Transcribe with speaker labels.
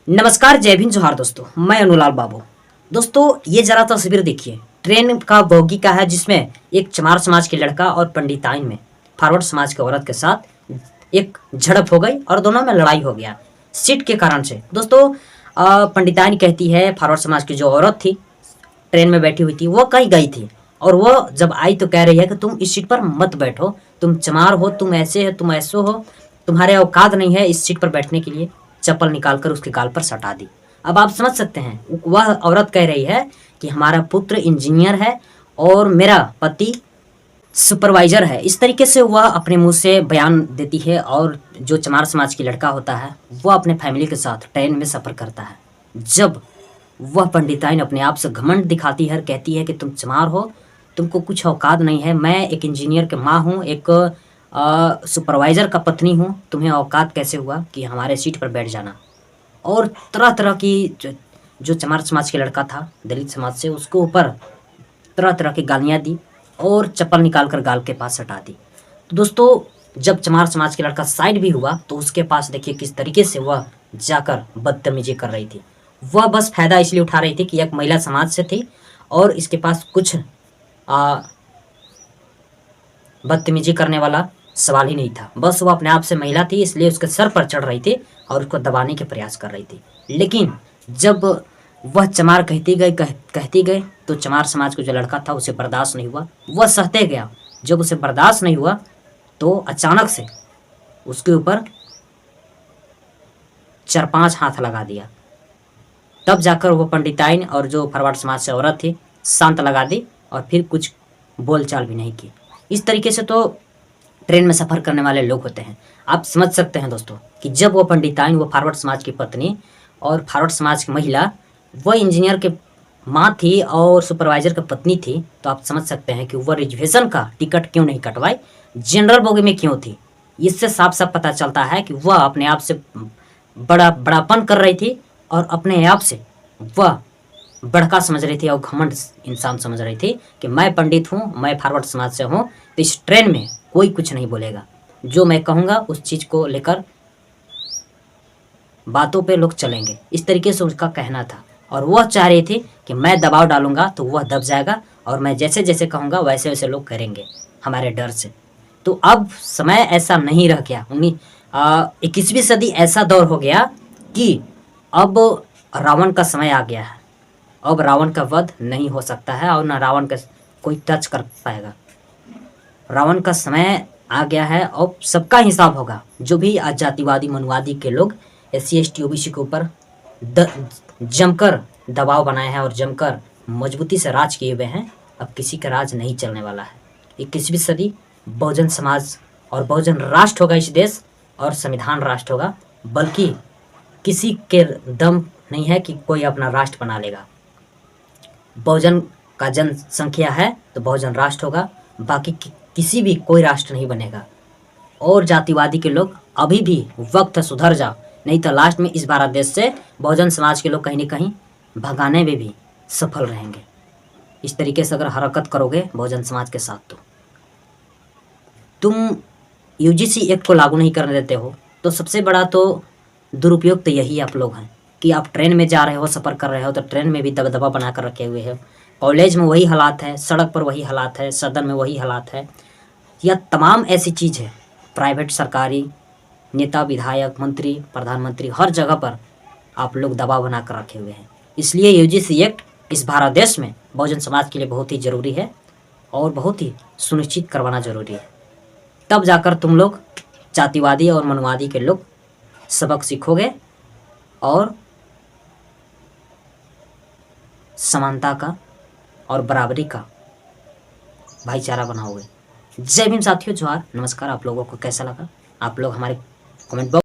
Speaker 1: नमस्कार, जय भीम, जोहार दोस्तों। मैं अनुलाल बाबू। दोस्तों, ये जरा तस्वीर देखिए, ट्रेन का बोगी का है, जिसमें एक चमार समाज के लड़का और पंडिताइन में फॉरवर्ड समाज के औरत के साथ एक झड़प हो गई और दोनों में लड़ाई हो गया सीट के कारण से। दोस्तों, पंडिताइन कहती है फॉरवर्ड समाज की जो औरत थी, ट्रेन में बैठी हुई थी, वो कहीं गई थी और वो जब आई तो कह रही है कि तुम इस सीट पर मत बैठो, तुम चमार हो, तुम ऐसे हो, तुम ऐसो हो, तुम्हारे औकात नहीं है इस सीट पर बैठने के लिए। चप्पल निकालकर उसके गाल पर सटा दी। अब आप समझ सकते हैं, वह औरत कह रही है कि हमारा पुत्र इंजीनियर है और मेरा पति सुपरवाइजर है। इस तरीके से वह अपने मुंह से बयान देती है और जो चमार समाज की लड़का होता है वह अपने फैमिली के साथ ट्रेन में सफ़र करता है। जब वह पंडिताइन अपने आप से घमंड दिखाती है, कहती है कि तुम चमार हो, तुमको कुछ औकात नहीं है, मैं एक इंजीनियर की माँ हूँ, एक सुपरवाइज़र का पत्नी हूँ, तुम्हें औकात कैसे हुआ कि हमारे सीट पर बैठ जाना। और तरह तरह की जो चमार समाज के लड़का था दलित समाज से, उसको ऊपर तरह तरह की गालियाँ दी और चप्पल निकाल कर गाल के पास सटा दी। तो दोस्तों, जब चमार समाज के लड़का साइड भी हुआ तो उसके पास देखिए किस तरीके से वह जाकर बदतमीजी कर रही थी। वह बस फ़ायदा इसलिए उठा रही थी कि एक महिला समाज से थी और इसके पास कुछ बदतमीजी करने वाला सवाल ही नहीं था। बस वो अपने आप से महिला थी, इसलिए उसके सर पर चढ़ रही थी और उसको दबाने के प्रयास कर रही थी। लेकिन जब वह चमार कहती गई तो चमार समाज का जो लड़का था उसे बर्दाश्त नहीं हुआ, वह सहते गया। जब उसे बर्दाश्त नहीं हुआ तो अचानक से उसके ऊपर 4-5 हाथ लगा दिया। तब जाकर वो पंडिताइन और जो फरवार्ड समाज से औरत थी शांत लगा दी और फिर कुछ बोलचाल भी नहीं की। इस तरीके से तो ट्रेन में सफ़र करने वाले लोग होते हैं। आप समझ सकते हैं दोस्तों कि जब वो पंडिताइन, वो फॉरवर्ड समाज की पत्नी और फॉरवर्ड समाज की महिला, वह इंजीनियर के माँ थी और सुपरवाइज़र की पत्नी थी, तो आप समझ सकते हैं कि वह रिजर्वेशन का टिकट क्यों नहीं कटवाई, जनरल बोगी में क्यों थी। इससे साफ साफ पता चलता है कि वह अपने आप से बड़ापन कर रही थी और अपने आप से वह बड़का समझ रही थी और घमंड इंसान समझ रही थी कि मैं पंडित हूँ, मैं फॉरवर्ड समाज से हूँ, तो इस ट्रेन में कोई कुछ नहीं बोलेगा, जो मैं कहूँगा उस चीज़ को लेकर बातों पे लोग चलेंगे। इस तरीके से उसका कहना था और वह चाह रही थी कि मैं दबाव डालूंगा तो वह दब जाएगा और मैं जैसे जैसे कहूँगा वैसे वैसे लोग करेंगे हमारे डर से। तो अब समय ऐसा नहीं रह गया। 21वीं सदी ऐसा दौर हो गया कि अब रावण का समय आ गया है। अब रावण का वध नहीं हो सकता है और न रावण का कोई टच कर पाएगा। रावण का समय आ गया है। अब सबका हिसाब होगा। जो भी जातिवादी मनुवादी के लोग SC ST OBC के ऊपर जमकर दबाव बनाए हैं और जमकर मजबूती से राज किए हुए हैं, अब किसी का राज नहीं चलने वाला है। 21वीं सदी बहुजन समाज और बहुजन राष्ट्र होगा इस देश, और संविधान राष्ट्र होगा, बल्कि किसी के दम नहीं है कि कोई अपना राष्ट्र बना लेगा। बहुजन का जनसंख्या है तो बहुजन राष्ट्र होगा, बाकी किसी भी कोई राष्ट्र नहीं बनेगा। और जातिवादी के लोग अभी भी वक्त सुधर जाओ, नहीं तो लास्ट में इस भारत देश से बहुजन समाज के लोग कहीं न कहीं भगाने में भी सफल रहेंगे। इस तरीके से अगर हरकत करोगे बहुजन समाज के साथ, तो तुम UGC एक्ट को लागू नहीं करने देते हो, तो सबसे बड़ा तो दुरुपयोग तो यही आप लोग हैं कि आप ट्रेन में जा रहे हो, सफ़र कर रहे हो, तो ट्रेन में भी दबदबा बना कर रखे हुए हो। कॉलेज में वही हालात है, सड़क पर वही हालात है, सदन में वही हालात है, या तमाम ऐसी चीज़ है, प्राइवेट सरकारी नेता, विधायक, मंत्री, प्रधानमंत्री, हर जगह पर आप लोग दबाव बना कर रखे हुए हैं। इसलिए UGC एक्ट इस भारत देश में बहुजन समाज के लिए बहुत ही ज़रूरी है और बहुत ही सुनिश्चित करवाना ज़रूरी है। तब जाकर तुम लोग जातिवादी और मनुवादी के लोग सबक सीखोगे और समानता का और बराबरी का भाईचारा बनाओगे। जय भीम साथियों, जोहार, नमस्कार। आप लोगों को कैसा लगा? आप लोग हमारे कमेंट बॉक्स